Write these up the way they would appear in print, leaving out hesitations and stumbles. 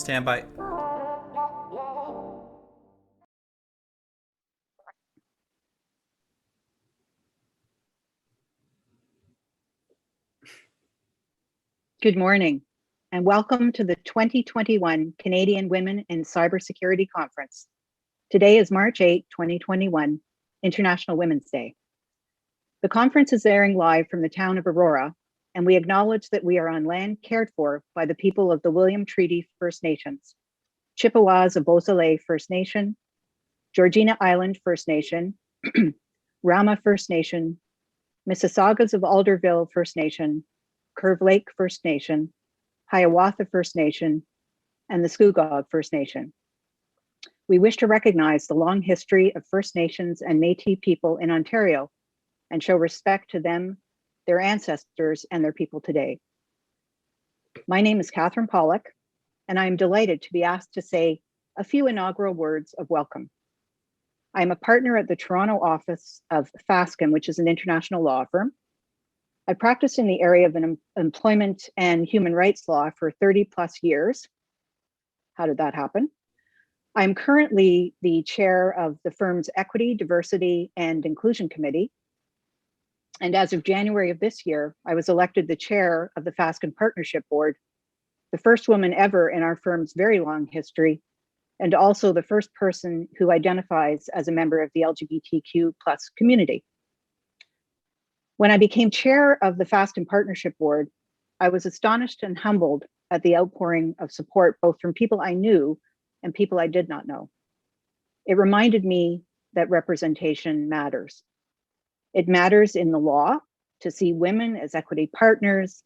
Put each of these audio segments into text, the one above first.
Stand by. Good morning, and welcome to the 2021 Canadian Women in Cybersecurity Conference. Today is March 8, 2021, International Women's Day. The conference is airing live from the town of Aurora, and we acknowledge that we are on land cared for by the people of the William Treaty First Nations, Chippewas of Beausoleil First Nation, Georgina Island First Nation, Rama First Nation, Mississaugas of Alderville First Nation, Curve Lake First Nation, Hiawatha First Nation, and the Scugog First Nation. We wish to recognize the long history of First Nations and Métis people in Ontario and show respect to them, their ancestors, and their people today. My name is Katherine Pollock, and I am delighted to be asked to say a few inaugural words of welcome. I am a partner at the Toronto office of Fasken, which is an international law firm. I practiced in the area of employment and human rights law for 30 plus years. How did that happen? I'm currently the chair of the firm's Equity, Diversity, and Inclusion Committee. And as of January of this year, I was elected the chair of the Fasken Partnership Board, the first woman ever in our firm's very long history, and also the first person who identifies as a member of the LGBTQ plus community. When I became chair of the Fasken Partnership Board, I was astonished and humbled at the outpouring of support, both from people I knew and people I did not know. It reminded me that representation matters. It matters in the law to see women as equity partners,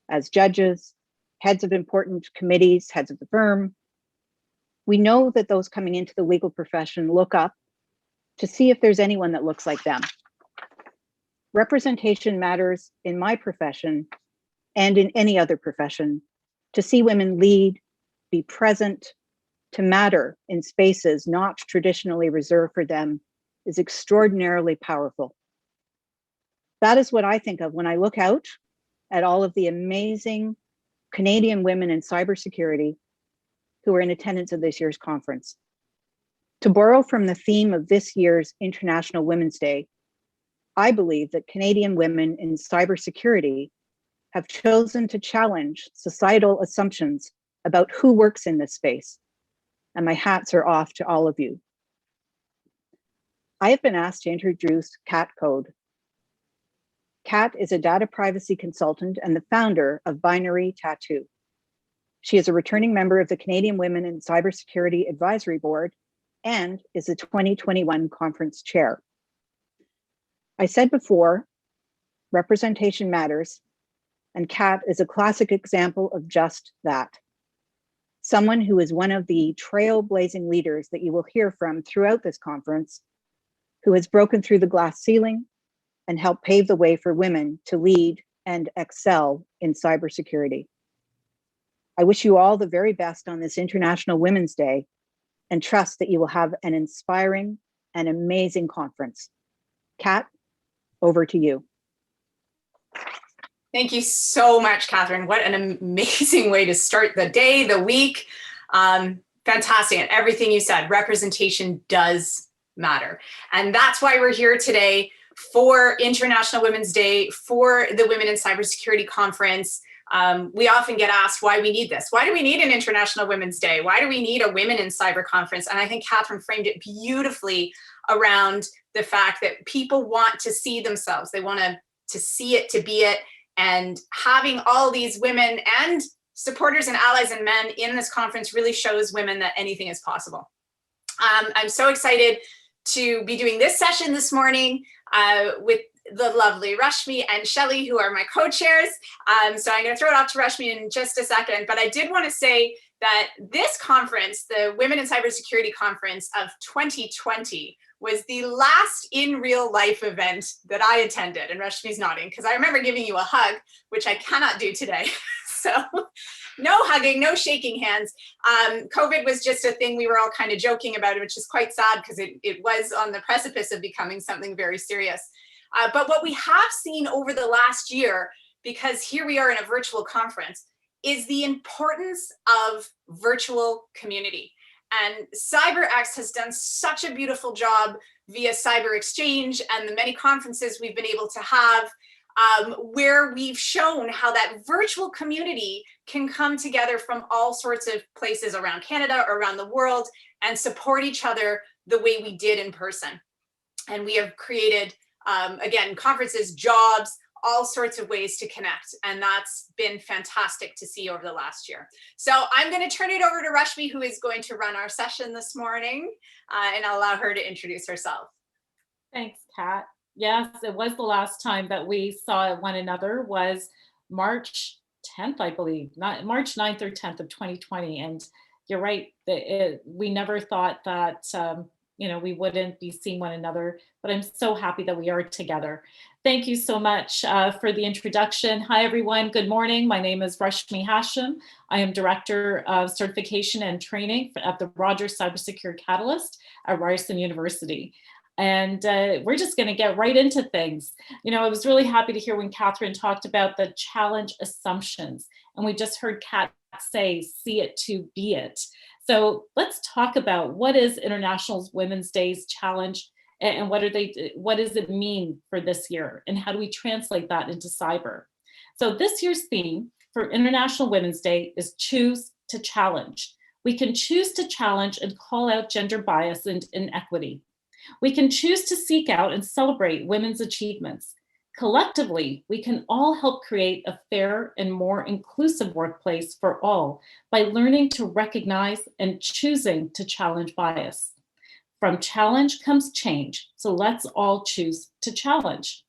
as judges, heads of important committees, heads of the firm. We know that those coming into the legal profession look up to see if there's anyone that looks like them. Representation matters in my profession and in any other profession to see women lead, be present, to matter in spaces not traditionally reserved for them is extraordinarily powerful. That is what I think of when I look out at all of the amazing Canadian women in cybersecurity who are in attendance at this year's conference. To borrow from the theme of this year's International Women's Day, I believe that Canadian women in cybersecurity have chosen to challenge societal assumptions about who works in this space, and my hats are off to all of you. I have been asked to introduce Coode. Kat is a data privacy consultant and the founder of Binary Tattoo. She is a returning member of the Canadian Women in Cybersecurity Advisory Board and is the 2021 conference chair. I said before, representation matters, and Kat is a classic example of just that. Someone who is one of the trailblazing leaders that you will hear from throughout this conference, who has broken through the glass ceiling and helped pave the way for women to lead and excel in cybersecurity. I wish you all the very best on this International Women's Day and trust that you will have an inspiring and amazing conference. Kat, over to you. Thank you so much, Katherine. What an amazing way to start the day, the week. Fantastic. And everything you said, representation does matter. And that's why we're here today for International Women's Day, for the Women in Cybersecurity Conference. We often get asked why we need this. Why do we need an International Women's Day? Why do we need a Women in Cyber Conference? And I think Katherine framed it beautifully around the fact that people want to see themselves. They want to see it, to be it, And having all these women and supporters and allies and men in this conference really shows women that anything is possible. I'm so excited to be doing this session this morning with the lovely Rushmi and Shelley, who are my co-chairs. So I'm going to throw it off to Rushmi in just a second, but I did want to say that this conference, the Women in Cybersecurity Conference of 2020, was the last in real life event that I attended. And Rushmi's nodding because I remember giving you a hug, which I cannot do today. So no hugging, no shaking hands. COVID was just a thing we were all kind of joking about, which is quite sad because it was on the precipice of becoming something very serious. But what we have seen over the last year, because here we are in a virtual conference, is the importance of virtual community. And CyberX has done such a beautiful job via Cyber Exchange and the many conferences we've been able to have, where we've shown how that virtual community can come together from all sorts of places around Canada or around the world and support each other the way we did in person. And we have created, again, conferences, jobs, all sorts of ways to connect. And that's been fantastic to see over the last year. So I'm going to turn it over to Rushmi, who is going to run our session this morning, and I'll allow her to introduce herself. Thanks, Kat. Yes, it was the last time that we saw one another was March 10th, I believe, not March 9th or 10th of 2020. And you're right, we never thought that, we wouldn't be seeing one another, but I'm so happy that we are together. Thank you so much for the introduction. Hi, everyone. Good morning. My name is Rushmi Hasham. I am Director of Certification and Training at the Rogers Cybersecure Catalyst at Ryerson University. And we're just going to get right into things. I was really happy to hear when Katherine talked about the challenge assumptions. And we just heard Kat say, see it to be it. So let's talk about what is International Women's Day's challenge and what does it mean for this year? And how do we translate that into cyber? So this year's theme for International Women's Day is choose to challenge. We can choose to challenge and call out gender bias and inequity. We can choose to seek out and celebrate women's achievements. Collectively, we can all help create a fair and more inclusive workplace for all by learning to recognize and choosing to challenge bias. From challenge comes change, so let's all choose to challenge.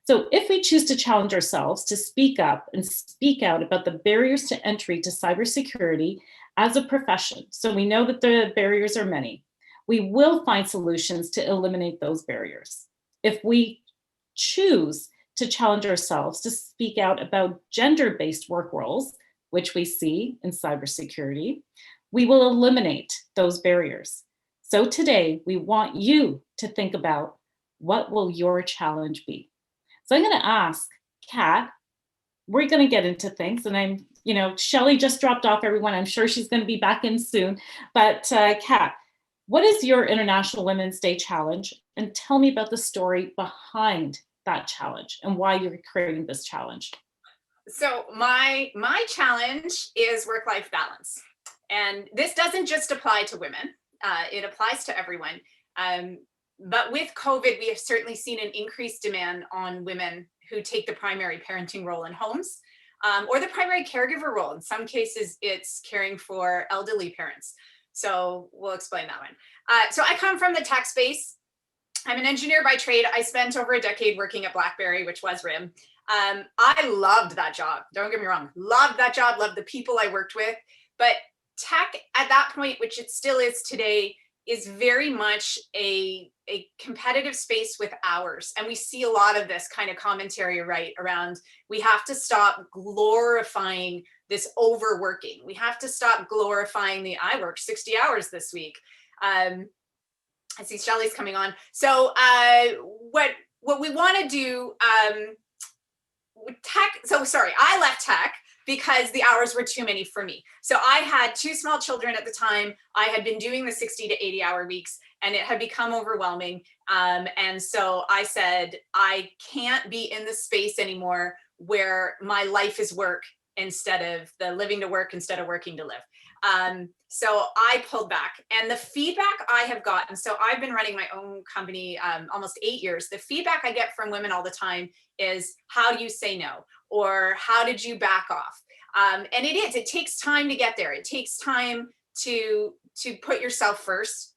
So if we choose to challenge ourselves to speak up and speak out about the barriers to entry to cybersecurity as a profession, so we know that the barriers are many, we will find solutions to eliminate those barriers. If we choose to challenge ourselves to speak out about gender-based work roles, which we see in cybersecurity, we will eliminate those barriers. So today, we want you to think about what will your challenge be? So I'm going to ask Kat, we're going to get into things, and Shelley just dropped off, everyone. I'm sure she's going to be back in soon. But Kat, what is your International Women's Day challenge? And tell me about the story behind that challenge and why you're creating this challenge. So my challenge is work-life balance. And this doesn't just apply to women, it applies to everyone. But with COVID, we have certainly seen an increased demand on women who take the primary parenting role in homes or the primary caregiver role. In some cases, it's caring for elderly parents. So we'll explain that one. So I come from the tech space. I'm an engineer by trade. I spent over a decade working at BlackBerry, which was RIM. I loved that job. Don't get me wrong. Loved that job, loved the people I worked with. But tech at that point, which it still is today, is very much a competitive space with hours. And we see a lot of this kind of commentary around we have to stop glorifying this overworking. We have to stop glorifying I worked 60 hours this week. I see Shelley's coming on. So what we want to do, I left tech because the hours were too many for me. So I had 2 small children at the time. I had been doing the 60 to 80 hour weeks and it had become overwhelming. And so I said, I can't be in this space anymore where my life is work instead of the living to work instead of working to live. So I pulled back, and the feedback I have gotten, so I've been running my own company almost 8 years. The feedback I get from women all the time is, how do you say no? Or how did you back off? And it takes time to get there. It takes time to put yourself first.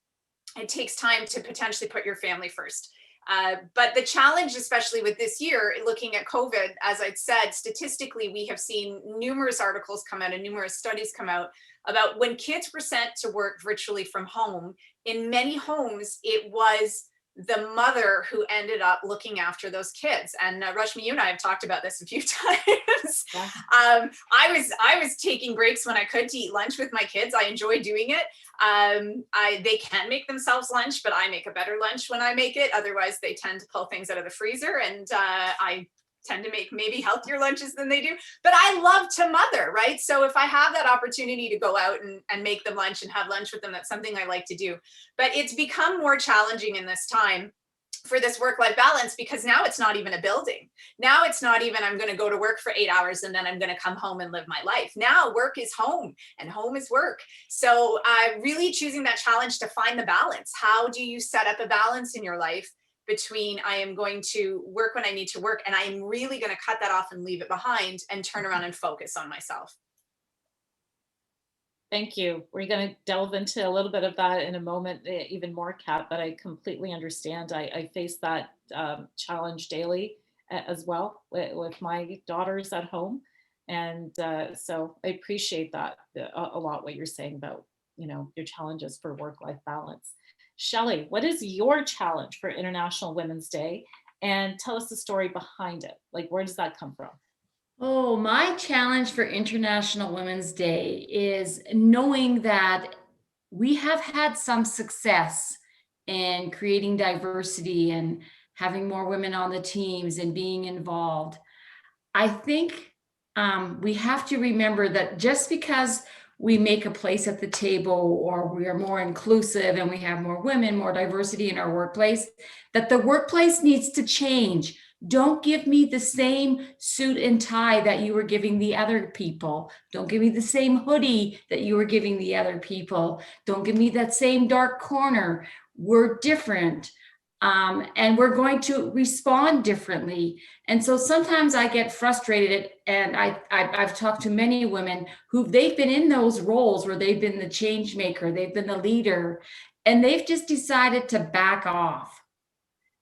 It takes time to potentially put your family first. But the challenge, especially with this year, looking at COVID, as I'd said, statistically, we have seen numerous articles come out and numerous studies come out about when kids were sent to work virtually from home. In many homes, it was the mother who ended up looking after those kids. And Rushmi, you and I have talked about this a few times. Yeah. I was taking breaks when I could to eat lunch with my kids. I enjoy doing it. They can make themselves lunch, but I make a better lunch when I make it. Otherwise, they tend to pull things out of the freezer, and I tend to make maybe healthier lunches than they do. But I love to mother, right? So if I have that opportunity to go out and make them lunch and have lunch with them, that's something I like to do. But it's become more challenging in this time for this work-life balance, because now it's not even a building. Now it's not even, I'm going to go to work for 8 hours and then I'm going to come home and live my life. Now work is home and home is work. So really choosing that challenge to find the balance. How do you set up a balance in your life between I am going to work when I need to work, and I am really going to cut that off and leave it behind and turn around and focus on myself? Thank you. We're going to delve into a little bit of that in a moment, even more, Kat, but I completely understand. I face that challenge daily as well with my daughters at home. And so I appreciate that a lot, what you're saying about, your challenges for work-life balance. Shelley, what is your challenge for International Women's Day? And tell us the story behind it. Like, where does that come from? Oh, my challenge for International Women's Day is knowing that we have had some success in creating diversity and having more women on the teams and being involved. I think we have to remember that just because we make a place at the table, or we are more inclusive and we have more women, more diversity in our workplace, that the workplace needs to change. Don't give me the same suit and tie that you were giving the other people. Don't give me the same hoodie that you were giving the other people. Don't give me that same dark corner. We're different. And we're going to respond differently. And so sometimes I get frustrated, and I've talked to many women they've been in those roles where they've been the change maker, they've been the leader, and they've just decided to back off.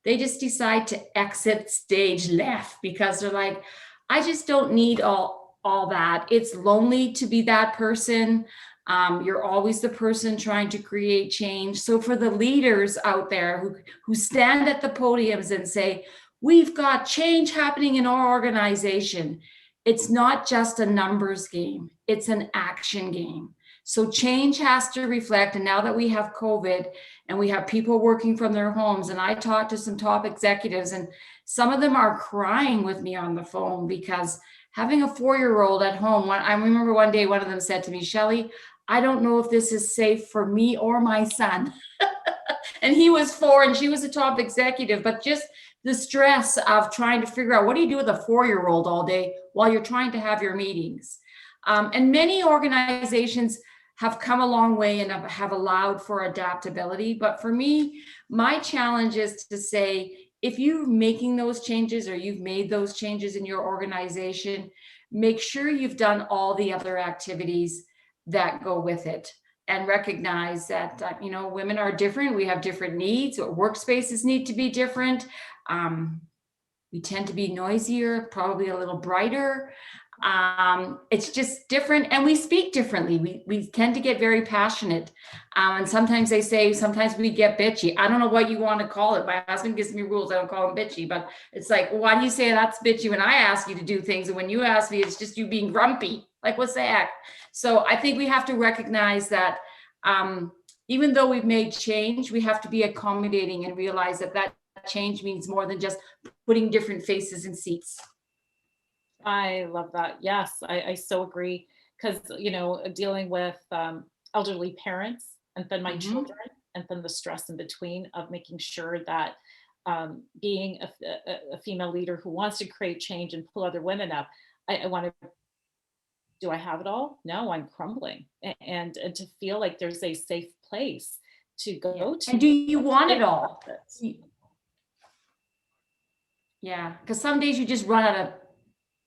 They just decide to exit stage left because they're like, I just don't need all that. It's lonely to be that person. You're always the person trying to create change. So for the leaders out there who stand at the podiums and say, we've got change happening in our organization, it's not just a numbers game, it's an action game. So change has to reflect. And now that we have COVID and we have people working from their homes, and I talked to some top executives, and some of them are crying with me on the phone because having a 4-year-old at home, I remember one day one of them said to me, Shelley, I don't know if this is safe for me or my son. And he was 4 and she was a top executive, but just the stress of trying to figure out, what do you do with a 4-year-old all day while you're trying to have your meetings? And many organizations have come a long way and have allowed for adaptability. But for me, my challenge is to say, if you're making those changes or you've made those changes in your organization, make sure you've done all the other activities that go with it, and recognize that, women are different. We have different needs, or workspaces need to be different. We tend to be noisier, probably a little brighter. It's just different, and we speak differently. We tend to get very passionate. And sometimes they say, sometimes we get bitchy. I don't know what you want to call it. My husband gives me rules. I don't call him bitchy, but it's like, why do you say that's bitchy when I ask you to do things? And when you ask me, it's just you being grumpy. Like, what's the heck? So I think we have to recognize that even though we've made change, we have to be accommodating and realize that change means more than just putting different faces in seats. I love that. Yes, I so agree. Because, dealing with elderly parents, and then my children, and then the stress in between of making sure that being a female leader who wants to create change and pull other women up, I want to Do I have it all? No, I'm crumbling. And to feel like there's a safe place to go to. And do you want it Yeah. all? Yeah, because some days you just run out of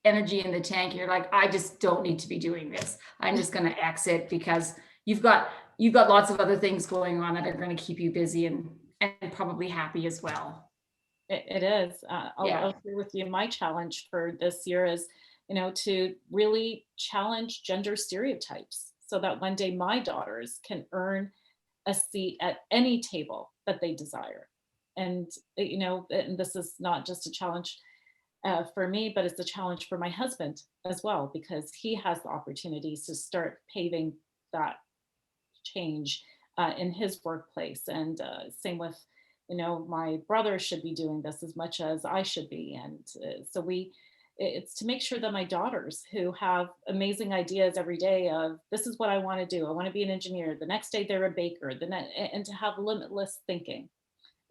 energy in the tank. You're like, I just don't need to be doing this. I'm just going to exit, because you've got lots of other things going on that are going to keep you busy and probably happy as well. It is. I'll share with you my challenge for this year is, to really challenge gender stereotypes so that one day my daughters can earn a seat at any table that they desire. And, and this is not just a challenge for me, but it's a challenge for my husband as well, because he has the opportunities to start paving that change in his workplace. And same with, my brother should be doing this as much as I should be. And so it's to make sure that my daughters, who have amazing ideas every day of, this is what I want to do, I want to be an engineer, the next day they're a baker, and to have limitless thinking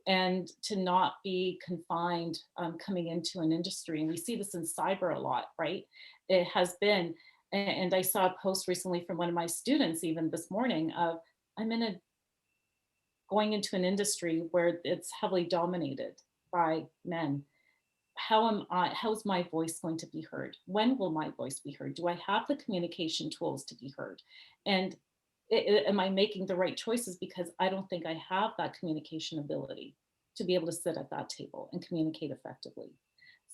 and to not be confined coming into an industry. And we see this in cyber a lot, right? It has been, and I saw a post recently from one of my students even this morning of, I'm going into an industry where it's heavily dominated by men. How's my voice going to be heard? When will my voice be heard? Do I have the communication tools to be heard? And am I making the right choices? Because I don't think I have that communication ability to be able to sit at that table and communicate effectively.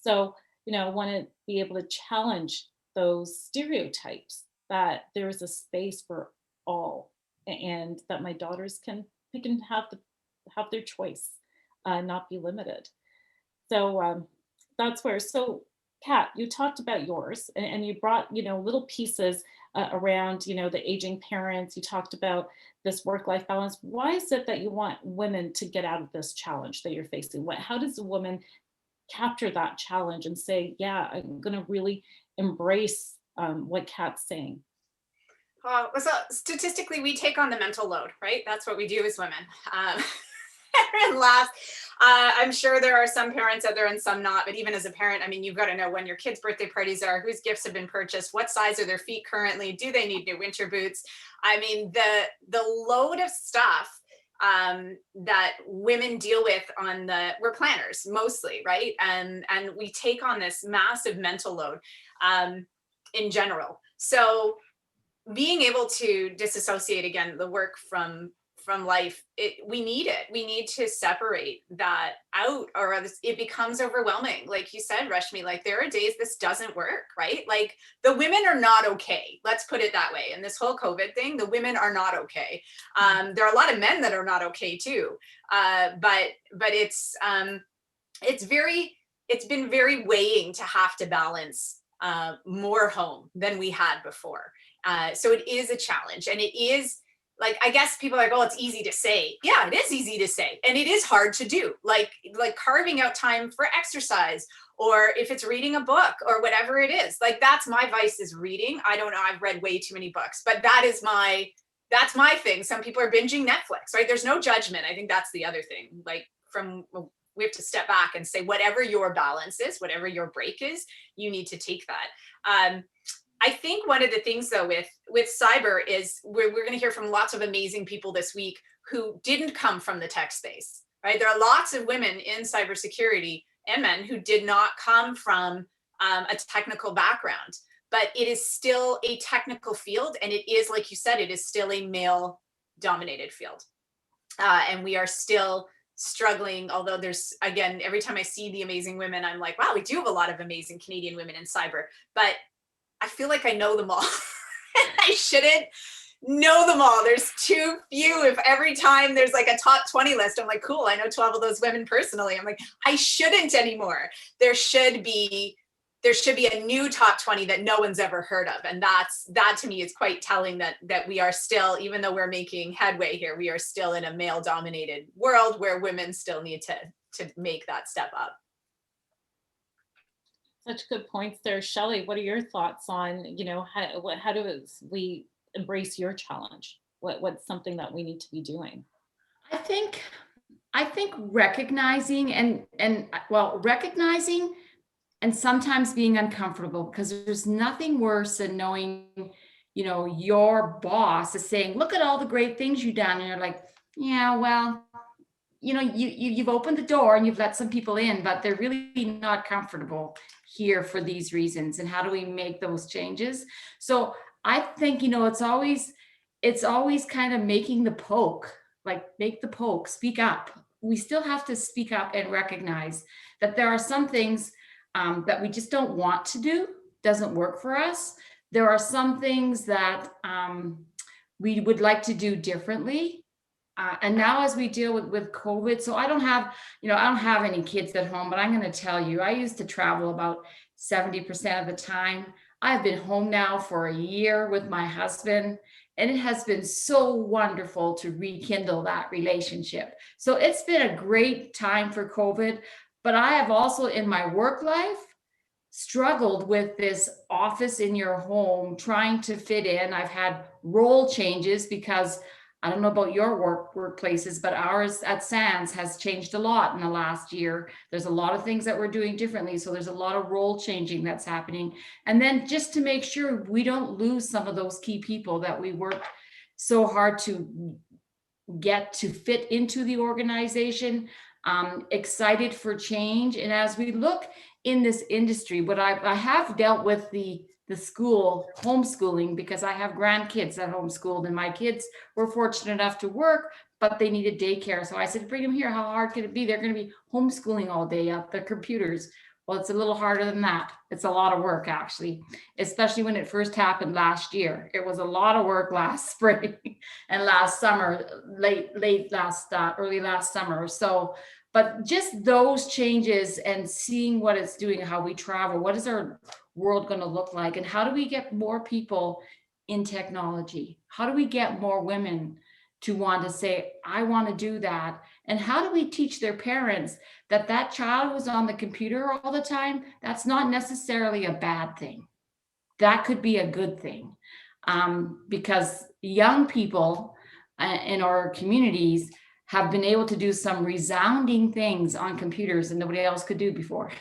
So, I want to be able to challenge those stereotypes that there is a space for all, and that my daughters can have their choice, not be limited. So that's where. So, Kat, you talked about yours, and you brought little pieces around the aging parents. You talked about this work-life balance. Why is it that you want women to get out of this challenge that you're facing? How does a woman capture that challenge and say, yeah, I'm going to really embrace what Kat's saying? So statistically, we take on the mental load, right? That's what we do as women. And laughs. I'm sure there are some parents out there and some not, but even as a parent, I mean, you've got to know when your kids' birthday parties are, whose gifts have been purchased, what size are their feet currently, do they need new winter boots? I mean, the load of stuff that women deal with we're planners mostly, right? And we take on this massive mental load in general. So being able to disassociate, again, the work from life, we need it. We need to separate that out, or it becomes overwhelming. Like you said, Rushmi, like there are days this doesn't work, right? Like the women are not okay. Let's put it that way. And this whole COVID thing, the women are not okay. There are a lot of men that are not okay too. But it's been very weighing to have to balance more home than we had before. So it is a challenge, and it is, like, I guess people are like, oh, it's easy to say. Yeah, it is easy to say. And it is hard to do. Like carving out time for exercise, or if it's reading a book or whatever it is. Like that's my vice, is reading. I don't know, I've read way too many books, but that's my thing. Some people are binging Netflix, right? There's no judgment. I think that's the other thing. Like we have to step back and say, whatever your balance is, whatever your break is, you need to take that. I think one of the things though with cyber is we're going to hear from lots of amazing people this week who didn't come from the tech space, right? There are lots of women in cybersecurity and men who did not come from a technical background, but it is still a technical field. And it is, like you said, it is still a male dominated field. And we are still struggling, although there's, again, every time I see the amazing women, I'm like, wow, we do have a lot of amazing Canadian women in cyber, but I feel like I know them all. I shouldn't know them all. There's too few. If every time there's like a top 20 list, I'm like, cool, I know 12 of those women personally. I'm like, I shouldn't anymore. There should be a new top 20 that no one's ever heard of. And that to me is quite telling that we are still, even though we're making headway here, we are still in a male dominated world where women still need to make that step up. Such good points there. Shelley, what are your thoughts on, how do we embrace your challenge? What's something that we need to be doing? I think recognizing recognizing and sometimes being uncomfortable, because there's nothing worse than knowing, your boss is saying, look at all the great things you've done. And you're like, yeah, well, you've opened the door and you've let some people in, but they're really not comfortable here for these reasons. And how do we make those changes? So I think, it's always kind of making the poke, like make the poke, speak up. We still have to speak up and recognize that there are some things that we just don't want to do, doesn't work for us. There are some things that we would like to do differently. And now as we deal with COVID, so I don't have any kids at home, but I'm going to tell you, I used to travel about 70% of the time. I've been home now for a year with my husband, and it has been so wonderful to rekindle that relationship. So it's been a great time for COVID, but I have also in my work life struggled with this office in your home, trying to fit in. I've had role changes because I don't know about your workplaces, but ours at SANS has changed a lot in the last year. There's a lot of things that we're doing differently. So there's a lot of role changing that's happening. And then just to make sure we don't lose some of those key people that we worked so hard to get to fit into the organization, excited for change. And as we look in this industry, what I have dealt with the school homeschooling, because I have grandkids that homeschooled, and my kids were fortunate enough to work, but they needed daycare. So I said, bring them here. How hard can it be? They're going to be homeschooling all day at their computers. Well, it's a little harder than that. It's a lot of work, actually, especially when it first happened last year. It was a lot of work last spring and last summer, early last summer. So, but just those changes and seeing what it's doing, how we travel, what is our world going to look like, and how do we get more people in technology? How do we get more women to want to say, I want to do that? And how do we teach their parents that that child who's on the computer all the time, that's not necessarily a bad thing. That could be a good thing, because young people in our communities have been able to do some resounding things on computers that nobody else could do before.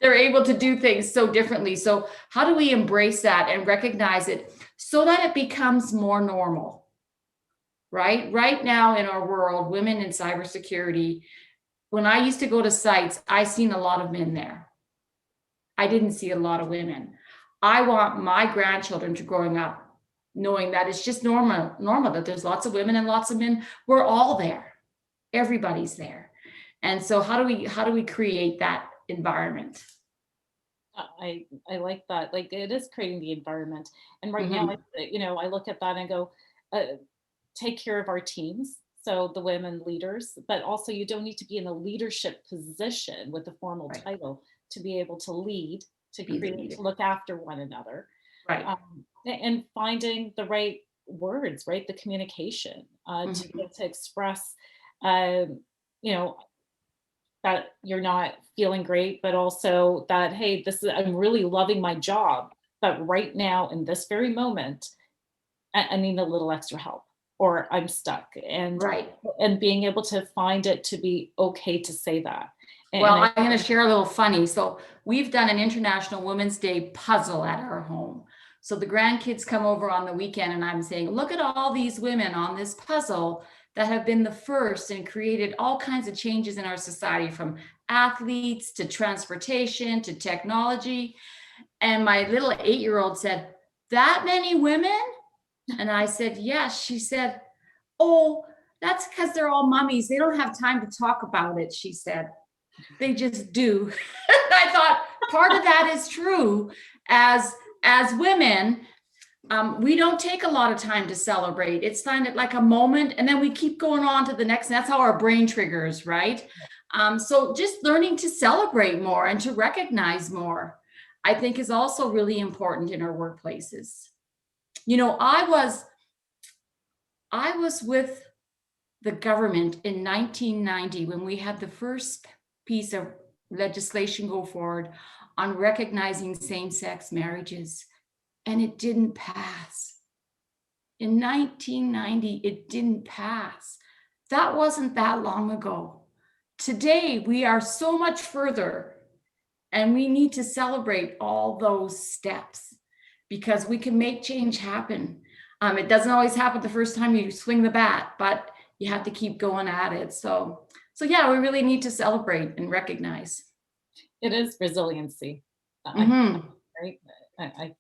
They're able to do things so differently. So how do we embrace that and recognize it so that it becomes more normal? Right now in our world, women in cybersecurity, when I used to go to sites, I seen a lot of men there. I didn't see a lot of women. I want my grandchildren to growing up knowing that it's just normal, that there's lots of women and lots of men. We're all there. Everybody's there. And so how do we create that environment? I like that. Like, it is creating the environment. And right now, I look at that and go, take care of our teams. So the women leaders, but also you don't need to be in a leadership position with a formal title to be able to lead, to create, to look after one another. Right. And finding the right words, right? The communication to be able to express, that you're not feeling great, but also that, hey, I'm really loving my job, but right now in this very moment, I need a little extra help, or I'm stuck, and being able to find it to be okay to say that. Well, I'm going to share a little funny. So we've done an International Women's Day puzzle at our home. So the grandkids come over on the weekend, and I'm saying, look at all these women on this puzzle that have been the first and created all kinds of changes in our society, from athletes to transportation to technology. And my little 8-year-old said, that many women? And I said, yes. She said, oh, that's because they're all mummies. They don't have time to talk about it, she said. They just do. I thought part of that is true. As women, we don't take a lot of time to celebrate. It's kind of like a moment, and then we keep going on to the next. And that's how our brain triggers, right? So just learning to celebrate more and to recognize more, I think, is also really important in our workplaces. I was with the government in 1990 when we had the first piece of legislation go forward on recognizing same-sex marriages, and it didn't pass. In 1990, it didn't pass. That wasn't that long ago. Today, we are so much further And we need to celebrate all those steps because we can make change happen. It doesn't always happen the first time you swing the bat, but you have to keep going at it. So yeah, we really need to celebrate and recognize. It is resiliency. Mhm. Right?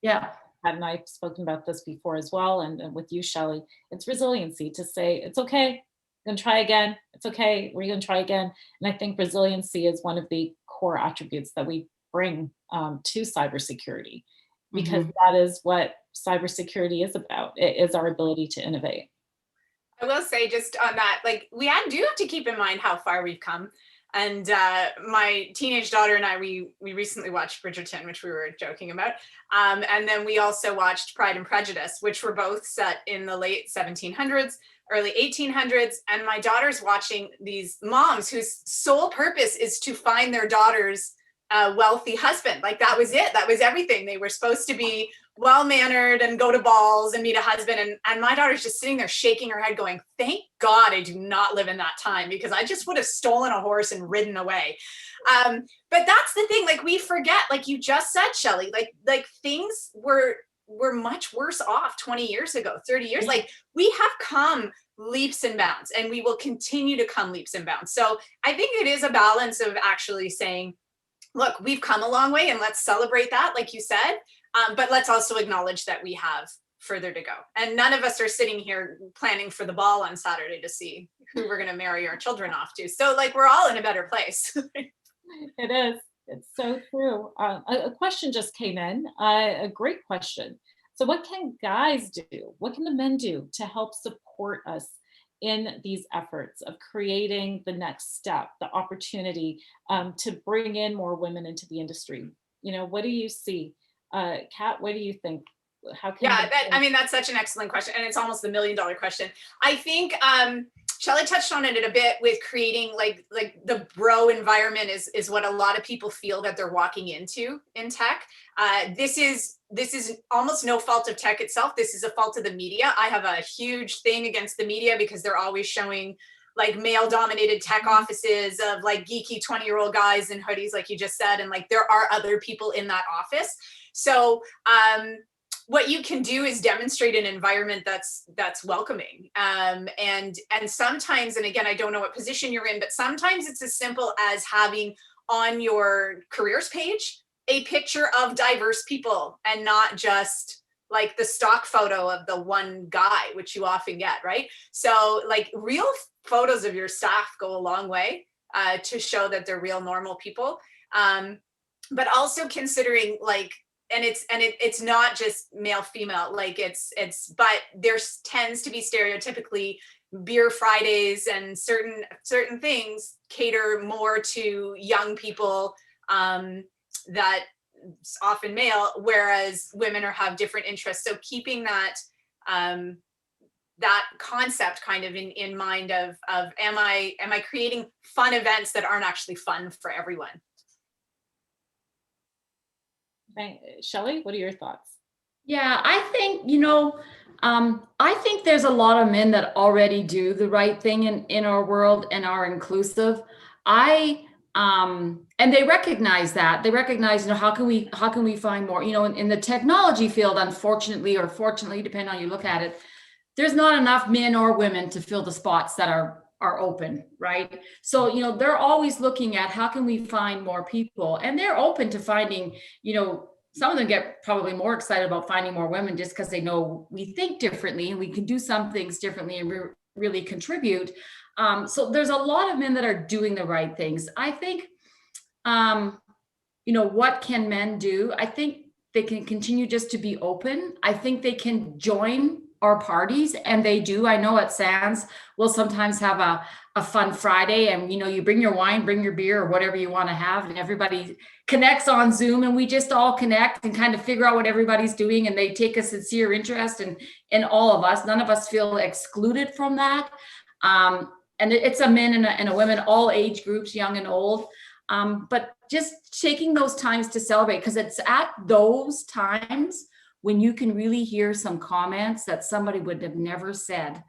Yeah. Pat and I have spoken about this before as well, and with you, Shelley. It's resiliency to say, it's okay, we're gonna try again. It's okay, we're gonna try again. And I think resiliency is one of the core attributes that we bring to cybersecurity, because that is what cybersecurity is about. It is our ability to innovate. I will say just on that, like do have to keep in mind how far we've come. And my teenage daughter and I, we recently watched Bridgerton, which we were joking about. And then we also watched Pride and Prejudice, which were both set in the late 1700s, early 1800s. And my daughter's watching these moms whose sole purpose is to find their daughter's wealthy husband. Like that was it. That was everything. They were supposed to be well-mannered and go to balls and meet a husband. And my daughter's just sitting there shaking her head going, thank God I do not live in that time, because I just would have stolen a horse and ridden away. But that's the thing, like we forget, like you just said, Shelley, like things were much worse off 20 years ago, 30 years. Like we have come leaps and bounds, and we will continue to come leaps and bounds. So I think it is a balance of actually saying, look, we've come a long way and let's celebrate that, like you said. But let's also acknowledge that we have further to go. And none of us are sitting here planning for the ball on Saturday to see who we're going to marry our children off to. So like, we're all in a better place. It is. It's so true. A question just came in, a great question. So what can guys do? What can the men do to help support us in these efforts of creating the next step, the opportunity to bring in more women into the industry? You know, what do you see? Kat, what do you think? How can that's such an excellent question. And it's almost the $1 million question. I think Shelley touched on it a bit with creating like the bro environment is what a lot of people feel that they're walking into in tech. This is almost no fault of tech itself. This is a fault of the media. I have a huge thing against the media because they're always showing like male dominated tech offices of like geeky 20-year-old guys in hoodies, like you just said. And like, there are other people in that office. So what you can do is demonstrate an environment that's welcoming. And sometimes, and again, I don't know what position you're in, but sometimes it's as simple as having on your careers page a picture of diverse people and not just like the stock photo of the one guy, which you often get, right? So like real photos of your staff go a long way to show that they're real normal people. But also considering like, and it's not just male female, like but there tends to be stereotypically beer Fridays and certain things cater more to young people that often male, whereas women have different interests. So keeping that that concept kind of in mind of am I creating fun events that aren't actually fun for everyone? Shelley, what are your thoughts? Yeah, I think, I think there's a lot of men that already do the right thing in our world and are inclusive. And they recognize that. They recognize, how can we find more, in the technology field, unfortunately, or fortunately, depending on how you look at it, there's not enough men or women to fill the spots that are open, right? So, they're always looking at how can we find more people, and they're open to finding, some of them get probably more excited about finding more women just because they know we think differently and we can do some things differently and really contribute. So there's a lot of men that are doing the right things. I think, what can men do? I think they can continue just to be open. I think they can join our parties, and they do. I know at Sands, we'll sometimes have a fun Friday, and you bring your wine, bring your beer, or whatever you want to have, and everybody connects on Zoom, and we just all connect and kind of figure out what everybody's doing, and they take a sincere interest in all of us. None of us feel excluded from that. And it's a men and a women, all age groups, young and old. But just taking those times to celebrate, because it's at those times when you can really hear some comments that somebody would have never said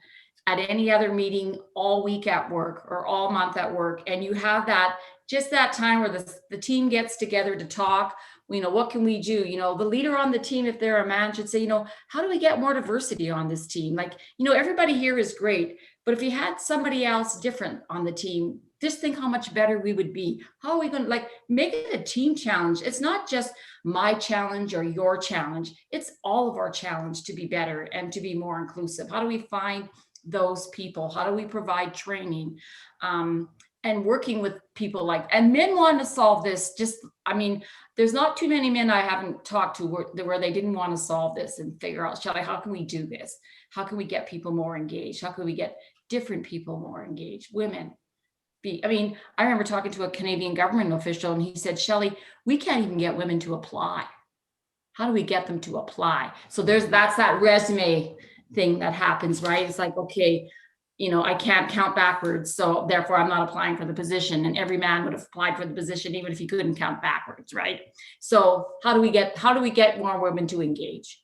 at any other meeting all week at work or all month at work. And you have that just that time where the team gets together to talk, what can we do? The leader on the team, if they're a man, should say, how do we get more diversity on this team? Like, everybody here is great, but if you had somebody else different on the team, just think how much better we would be. How are we going to make it a team challenge? It's not just my challenge or your challenge. It's all of our challenge to be better and to be more inclusive. How do we find those people? How do we provide training? And working with people and men want to solve this. There's not too many men I haven't talked to where they didn't want to solve this and figure out, Shelley, how can we do this? How can we get people more engaged? How can we get different people more engaged? Women. I remember talking to a Canadian government official and he said, Shelley, we can't even get women to apply. How do we get them to apply? So that's that resume thing that happens, right? It's like, okay, I can't count backwards, so therefore I'm not applying for the position. And every man would have applied for the position, even if he couldn't count backwards, right? So how do we get more women to engage?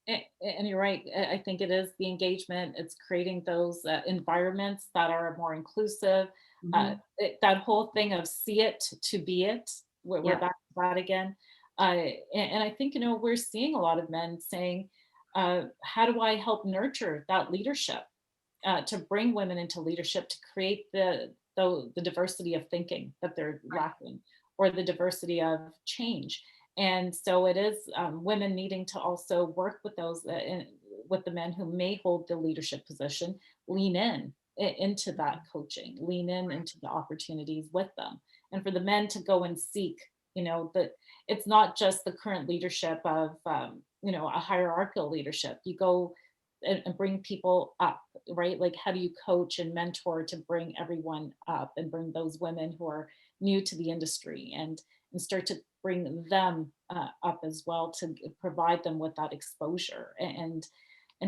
And you're right. I think it is the engagement. It's creating those environments that are more inclusive. That whole thing of see it to be it. We're back to that again. And I think, we're seeing a lot of men saying, how do I help nurture that leadership? To bring women into leadership, to create the diversity of thinking that they're lacking, or the diversity of change. And so it is women needing to also work with those with the men who may hold the leadership position, lean into that coaching, lean into the opportunities with them, and for the men to go and seek, that it's not just the current leadership of a hierarchical leadership. You go and bring people up, right? Like, how do you coach and mentor to bring everyone up and bring those women who are new to the industry and start to bring them up as well, to provide them with that exposure and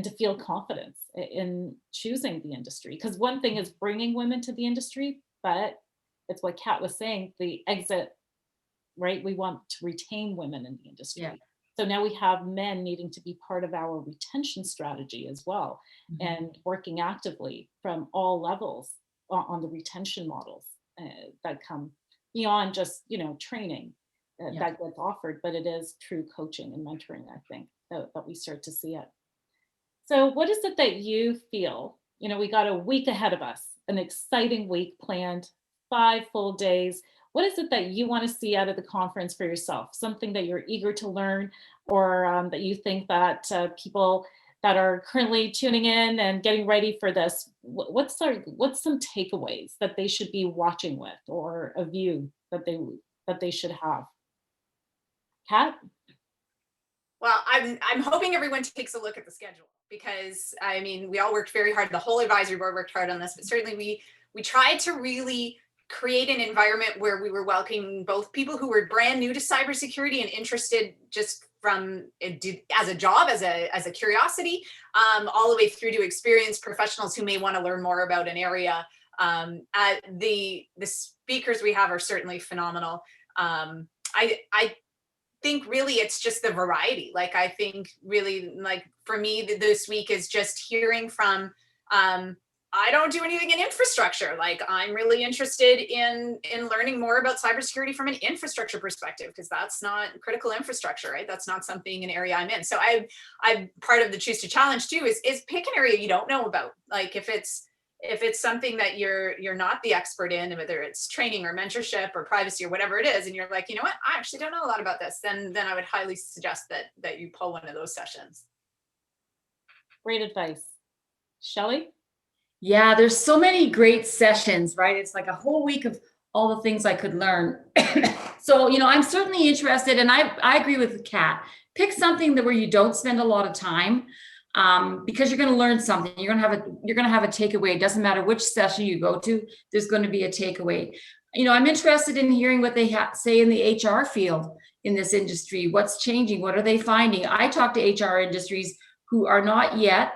to feel confidence in choosing the industry. Because one thing is bringing women to the industry, but it's what Kat was saying, the exit, right? We want to retain women in the industry. Yeah. So now we have men needing to be part of our retention strategy as well, and working actively from all levels on the retention models that come beyond just, training that gets offered, but it is true coaching and mentoring, I think, that we start to see it. So what is it that you feel, we got a week ahead of us, an exciting week planned, 5 full days. What is it that you want to see out of the conference for yourself? Something that you're eager to learn, or that you think that people that are currently tuning in and getting ready for this, what's some takeaways that they should be watching with, or a view that they should have? Kat? Well, I'm hoping everyone takes a look at the schedule, because we all worked very hard. The whole advisory board worked hard on this, but certainly we tried to really create an environment where we were welcoming both people who were brand new to cybersecurity and interested just from as a job, as a curiosity, all the way through to experienced professionals who may want to learn more about an area. The speakers we have are certainly phenomenal. I think really it's just the variety. I think really, for me, this week is just hearing from, I don't do anything in infrastructure. I'm really interested in learning more about cybersecurity from an infrastructure perspective, because that's not critical infrastructure, right? That's not something, an area I'm in. So I'm part of the Choose to Challenge too, is pick an area you don't know about. If it's something that you're not the expert in, whether it's training or mentorship or privacy or whatever it is, and you're like, what, I actually don't know a lot about this, then I would highly suggest that you pull one of those sessions. Great advice. Shelley? Yeah, there's so many great sessions, right? It's like a whole week of all the things I could learn. So, I'm certainly interested, and I agree with Kat. Pick something where you don't spend a lot of time, because you're going to learn something. You're going to have a takeaway. It doesn't matter which session you go to, there's going to be a takeaway. I'm interested in hearing what they say in the HR field in this industry. What's changing? What are they finding? I talk to HR industries who are not yet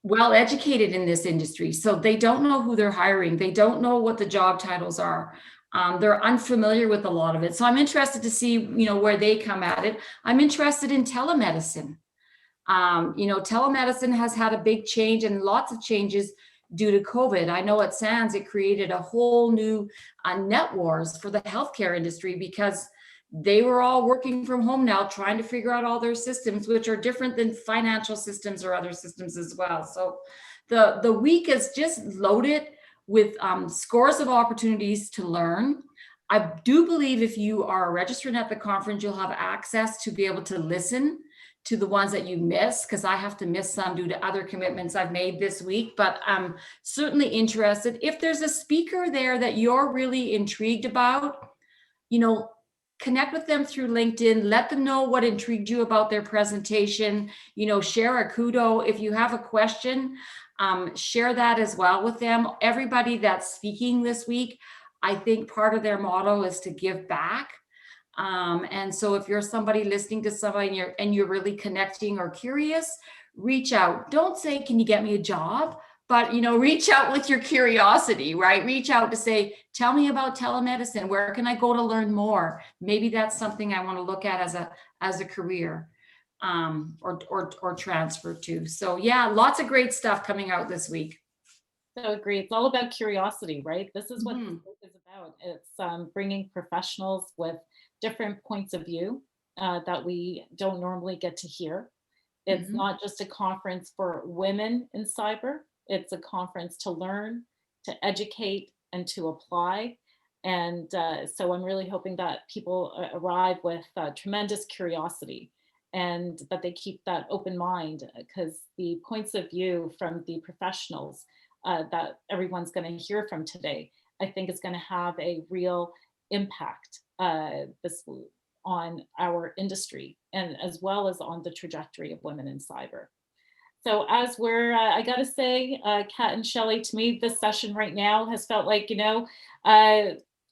well educated in this industry. So they don't know who they're hiring. They don't know what the job titles are. They're unfamiliar with a lot of it. So I'm interested to see, where they come at it. I'm interested in telemedicine. Telemedicine has had a big change and lots of changes due to COVID. I know at SANS, it created a whole new net wars for the healthcare industry because they were all working from home now, trying to figure out all their systems, which are different than financial systems or other systems as well. So the week is just loaded with scores of opportunities to learn. I do believe if you are registered at the conference, you'll have access to be able to listen to the ones that you miss, because I have to miss some due to other commitments I've made this week, but I'm certainly interested. If there's a speaker there that you're really intrigued about, connect with them through LinkedIn, let them know what intrigued you about their presentation, share a Coode. If you have a question, share that as well with them. Everybody that's speaking this week, I think part of their motto is to give back. And so if you're somebody listening to somebody and you're really connecting or curious, reach out. Don't say, can you get me a job? But, reach out with your curiosity, right? Reach out to say, tell me about telemedicine. Where can I go to learn more? Maybe that's something I want to look at as a career, or transfer to. So yeah, lots of great stuff coming out this week. So agree. It's all about curiosity, right? This is what this book is about. It's bringing professionals with different points of view that we don't normally get to hear. It's not just a conference for women in cyber. It's a conference to learn, to educate, and to apply. And so I'm really hoping that people arrive with tremendous curiosity and that they keep that open mind, because the points of view from the professionals that everyone's going to hear from today, I think is going to have a real impact on our industry, and as well as on the trajectory of women in cyber. So as we're, I gotta say, Kat and Shelley, to me, this session right now has felt like,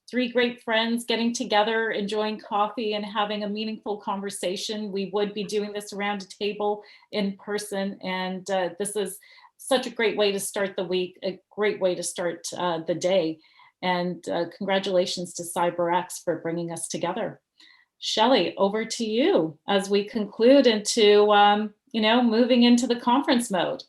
three great friends getting together, enjoying coffee and having a meaningful conversation. We would be doing this around a table in person. And this is such a great way to start the week, a great way to start the day. And congratulations to CyberX for bringing us together. Shelley, over to you as we conclude into, moving into the conference mode.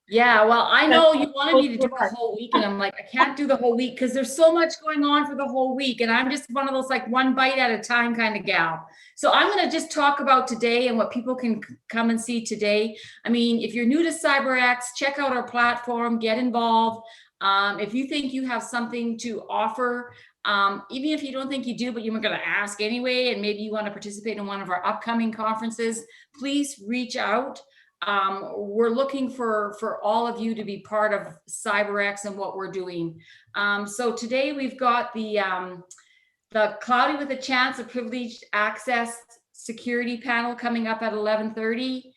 Yeah, well, I know you wanted me to do the whole week, and I'm like, I can't do the whole week because there's so much going on for the whole week. And I'm just one of those like one bite at a time kind of gal. So I'm going to just talk about today and what people can come and see today. I mean, if you're new to CyberX, check out our platform, get involved. If you think you have something to offer, even if you don't think you do, but you're going to ask anyway, and maybe you want to participate in one of our upcoming conferences, please reach out. We're looking for all of you to be part of CyberX and what we're doing. So today we've got the Cloudy with a Chance of Privileged Access Security panel coming up at 11:30.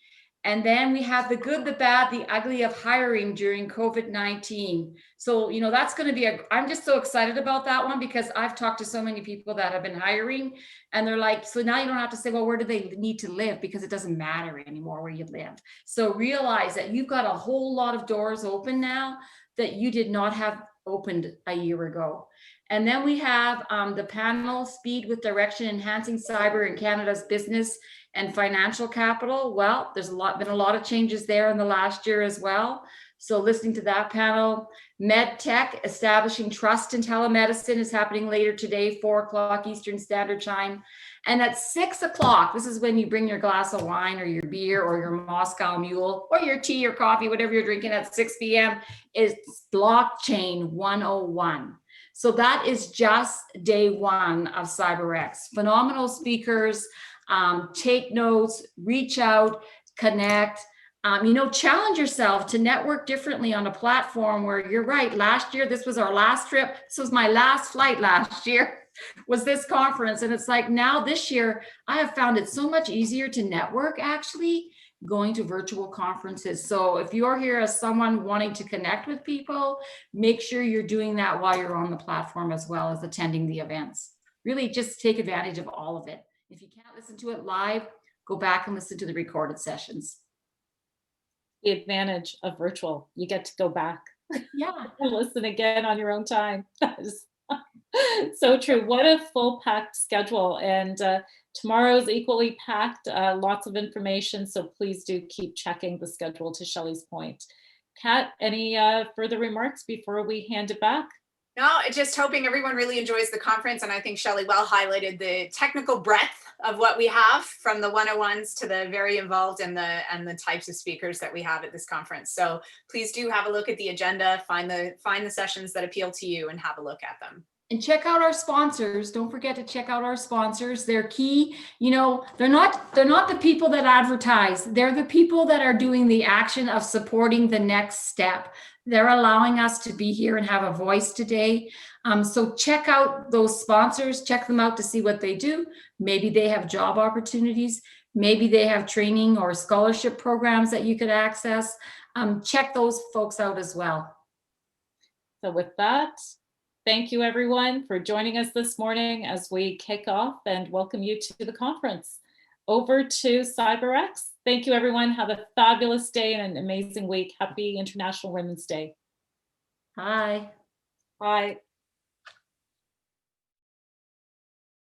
And then we have the good, the bad, the ugly of hiring during COVID-19. So, that's going to be I'm just so excited about that one, because I've talked to so many people that have been hiring, and they're like, so now you don't have to say, well, where do they need to live? Because it doesn't matter anymore where you live. So realize that you've got a whole lot of doors open now that you did not have opened a year ago. And then we have the panel, Speed with Direction, Enhancing Cyber in Canada's Business and Financial Capital. Well, there's been a lot of changes there in the last year as well. So listening to that panel. MedTech, Establishing Trust in Telemedicine, is happening later today, 4:00 Eastern Standard Time. And at 6:00, this is when you bring your glass of wine or your beer or your Moscow Mule or your tea or coffee, whatever you're drinking at 6 p.m. is Blockchain 101. So that is just day one of CyberX. Phenomenal speakers. Take notes, reach out, connect, challenge yourself to network differently on a platform where you're right. Last year, this was our last trip. This was my last flight last year, was this conference. And it's like now this year, I have found it so much easier to network actually going to virtual conferences. So if you're here as someone wanting to connect with people, make sure you're doing that while you're on the platform as well as attending the events. Really just take advantage of all of it. If you can't listen to it live, go back and listen to the recorded sessions. The advantage of virtual, you get to go back. Yeah. And listen again on your own time. That is so true. What a full packed schedule. And tomorrow's equally packed, lots of information. So please do keep checking the schedule, to Shelley's point. Kat, any further remarks before we hand it back? No, just hoping everyone really enjoys the conference. And I think Shelley well highlighted the technical breadth of what we have, from the 101s to the very involved and the types of speakers that we have at this conference. So please do have a look at the agenda, find the sessions that appeal to you and have a look at them. And check out our sponsors. Don't forget to check out our sponsors. They're key. You know, they're not the people that advertise. They're the people that are doing the action of supporting the next step. They're allowing us to be here and have a voice today. So check out those sponsors, check them out to see what they do. Maybe they have job opportunities. Maybe they have training or scholarship programs that you could access. Check those folks out as well. So with that, thank you everyone for joining us this morning as we kick off and welcome you to the conference. Over to CyberX. Thank you everyone. Have a fabulous day and an amazing week. Happy International Women's Day. Bye. Bye.